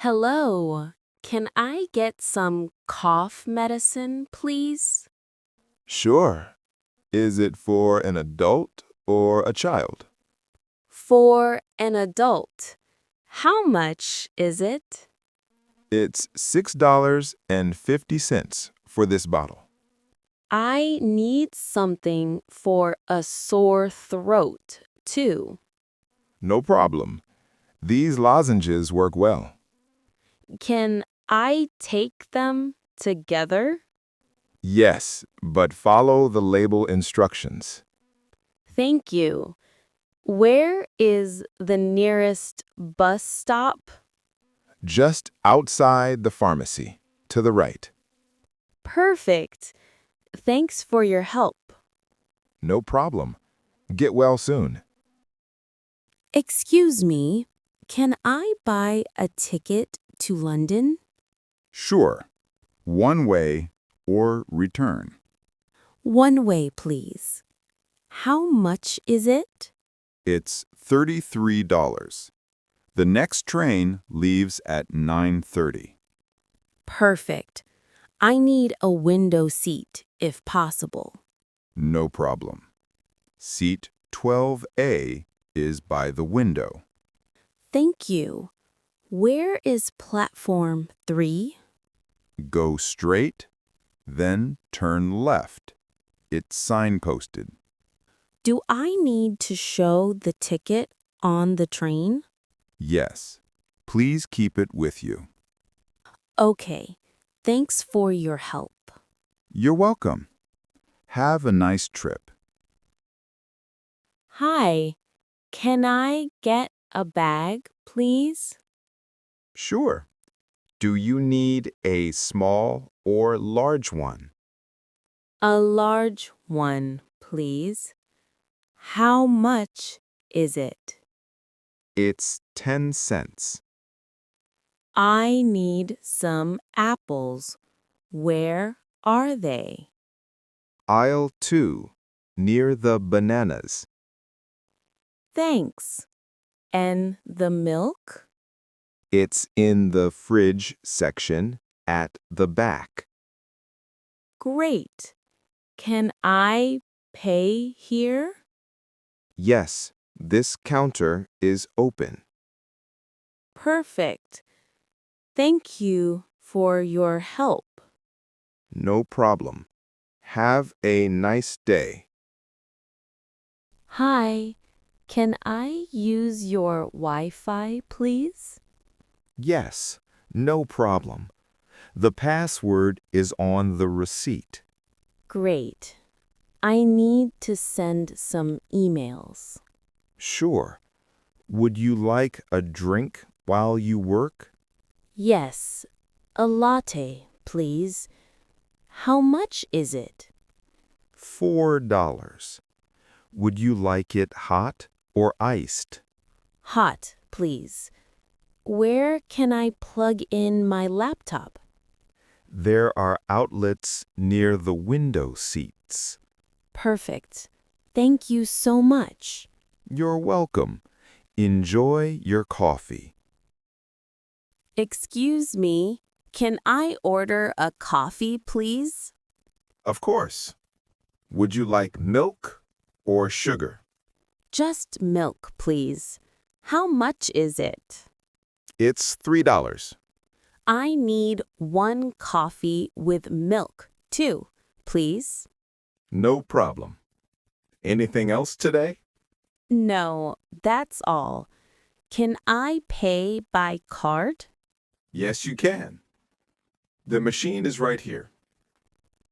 Hello. Can I get some cough medicine, please? Sure. Is it for an adult or a child? For an adult. How much is it? It's $6.50 for this bottle. I need something for a sore throat, too. No problem. These lozenges work well. Can I take them together? Yes, but follow the label instructions. Thank you. Where is the nearest bus stop? Just outside the pharmacy, to the right. Perfect. Thanks for your help. No problem. Get well soon. Excuse me, can I buy a ticket to London? Sure. One way or return. One way, please. How much is it? It's $33. The next train leaves at 9:30. Perfect. I need a window seat, if possible. No problem. Seat 12A is by the window. Thank you. Where is platform 3? Go straight, then turn left. It's signposted. Do I need to show the ticket on the train? Yes. Please keep it with you. Okay. Thanks for your help. You're welcome. Have a nice trip. Hi. Can I get a bag, please? Sure. Do you need a small or large one? A large one, please. How much is it? It's 10 cents. I need some apples. Where are they? Aisle 2, near the bananas. Thanks. And the milk? It's in the fridge section at the back. Great. Can I pay here? Yes, this counter is open. Perfect. Thank you for your help. No problem. Have a nice day. Hi. Can I use your Wi-Fi, please? Yes, no problem. The password is on the receipt. Great. I need to send some emails. Sure. Would you like a drink while you work? Yes, a latte, please. How much is it? $4. Would you like it hot or iced? Hot, please. Where can I plug in my laptop? There are outlets near the window seats. Perfect. Thank you so much. You're welcome. Enjoy your coffee. Excuse me, can I order a coffee, please? Of course. Would you like milk or sugar? Just milk, please. How much is it? It's $3. I need one coffee with milk, too, please. No problem. Anything else today? No, that's all. Can I pay by card? Yes, you can. The machine is right here.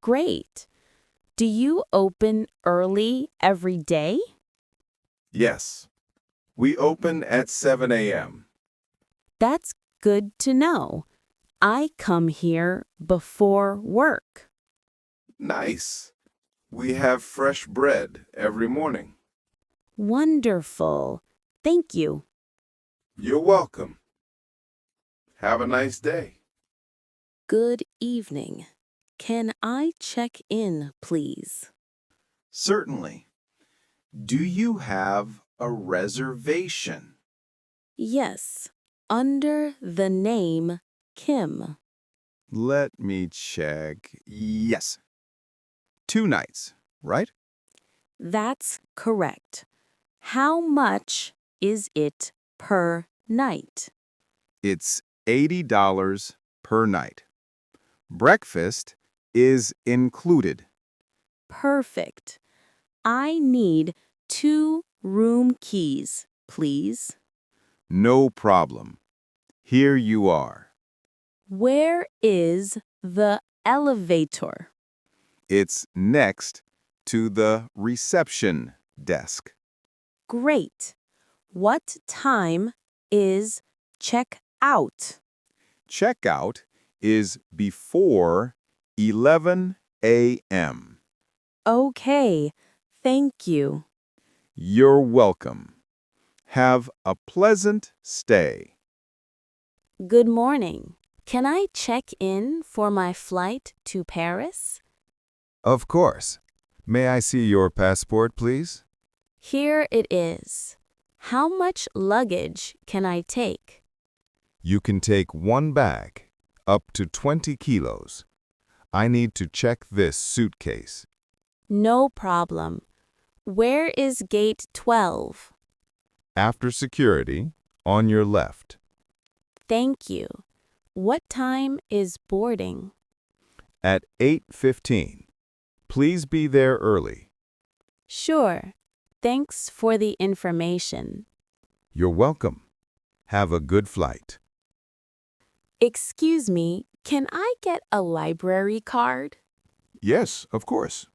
Great. Do you open early every day? Yes. We open at 7 a.m. That's good to know. I come here before work. Nice. We have fresh bread every morning. Wonderful. Thank you. You're welcome. Have a nice day. Good evening. Can I check in, please? Certainly. Do you have a reservation? Yes, under the name Kim. Let me check. Yes. 2 nights, right? That's correct. How much is it per night? It's $80 per night. Breakfast is included. Perfect. I need 2 room keys, please. No problem. Here you are. Where is the elevator? It's next to the reception desk. Great. What time is check out? Checkout is before 11 a.m. Okay, thank you. You're welcome. Have a pleasant stay. Good morning. Can I check in for my flight to Paris? Of course. May I see your passport, please? Here it is. How much luggage can I take? You can take one bag, up to 20 kilos. I need to check this suitcase. No problem. Where is gate 12? After security, on your left. Thank you. What time is boarding? At 8:15. Please be there early. Sure. Thanks for the information. You're welcome. Have a good flight. Excuse me, can I get a library card? Yes, of course.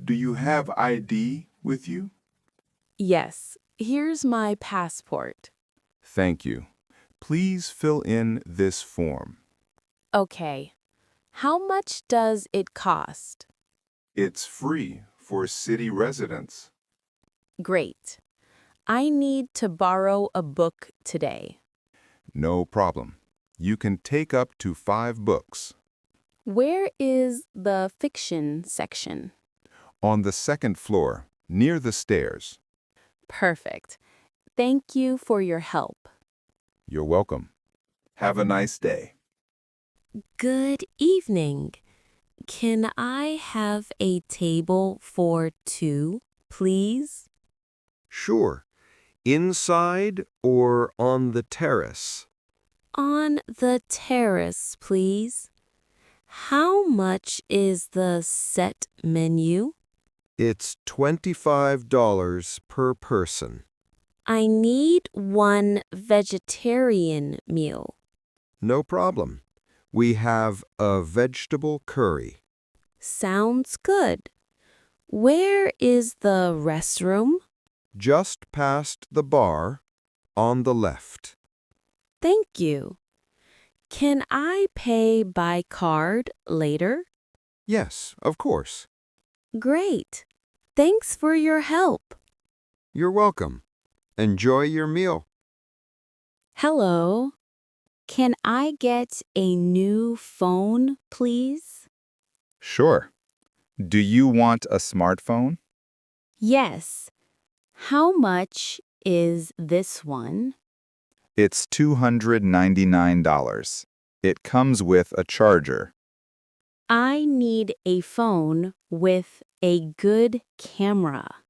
Do you have ID with you? Yes, here's my passport. Thank you. Please fill in this form. Okay. How much does it cost? It's free for city residents. Great. I need to borrow a book today. No problem. You can take up to 5 books. Where is the fiction section? On the 2nd floor, near the stairs. Perfect. Thank you for your help. You're welcome. Have a nice day. Good evening. Can I have a table for 2, please? Sure. Inside or on the terrace? On the terrace, please. How much is the set menu? It's $25 per person. I need one vegetarian meal. No problem. We have a vegetable curry. Sounds good. Where is the restroom? Just past the bar, on the left. Thank you. Can I pay by card later? Yes, of course. Great. Thanks for your help. You're welcome. Enjoy your meal. Hello. Can I get a new phone, please? Sure. Do you want a smartphone? Yes. How much is this one? It's $299. It comes with a charger. I need a phone with a good camera.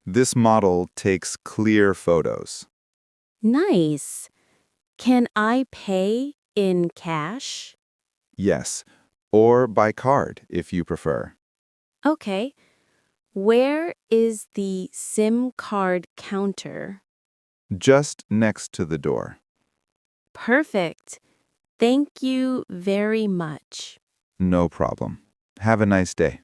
This model takes clear photos. Nice. Can I pay in cash? Yes, or by card if you prefer. Okay. Where is the SIM card counter? Just next to the door. Perfect. Thank you very much. No problem. Have a nice day.